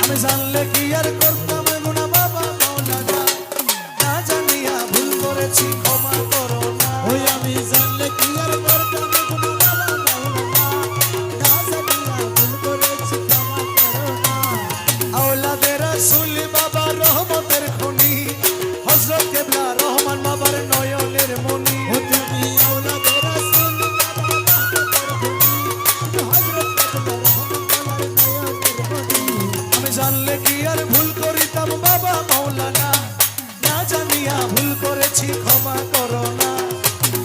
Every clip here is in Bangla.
আমি জানলে কি আর করতাম গুনাহ বাবা মাওলানা, না জানিয়া ভুল করেছি ক্ষমা করো না। ওই আমি জানলে কি আর করতাম গুনাহ বাবা মাওলানা, না জানিয়া ভুল করেছি ক্ষমা করো না। আওলাদে রাসূল বাবা রহমতের খনি, হযরত কেবলা রহমান বাবার নয়নের মনি। ও তুমি আওলাদে রাসূল বাবা রহমতের খনি, হযরত কেবলা রহমান বাবার নয়নের মনি। আমি জানলে কি আর ভুল করিতাম বাবা মাওলানা, না জানিয়া ভুল করেছি ক্ষমা করো না।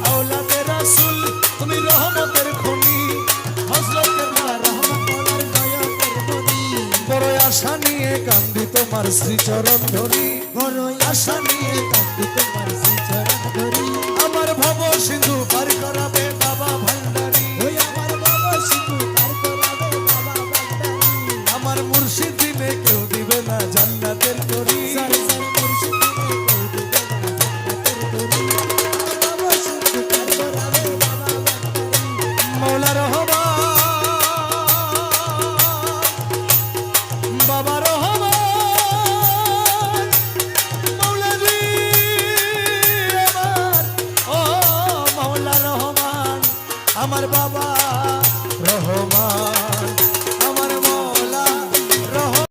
আওলাদে রাসূল তুমি রহমতের খনি, হযরত কেবলা রহমান বাবার নয়নের মনি। বড় আশা নিয়ে কান্দি তোমার শ্রীচরণ ধরি, বড় আশা নিয়ে কান্দি তোমার শ্রীচরণ ধরি। আমার ভব সিন্ধু পার করাবে বাবা ভান্ডারী। ওই আমার বাবা সিন্ধু পার করাবে বাবা ভান্ডারী। আমার মুর্শিদ দিনে কেউ দিবে না জান্নাতের তরি। সারে সারে মুর্শিদ দিনে কেউ দিবে না জান্নাতের তরি। বাবা সিন্ধু পার করাবে বাবা ভান্ডারী। মৌলা রহমান বাবা রহমান, মৌলাজি আমার, ও মৌলা রহমান, আমার বাবা রহমান, আমার মৌলা রহমান।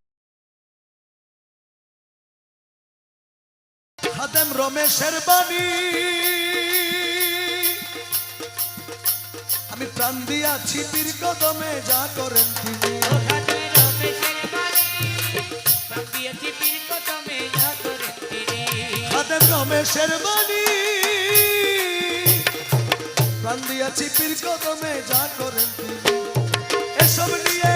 খাদেম রমেশের বাণী আমি প্রাণ দিয়াছি পীর কদমে, যা করেন তিনি। খাদেম রমেশের বাণী প্রাণ দিয়াছি পীর কদমে, যা করেন তিনি। এসব নিয়ে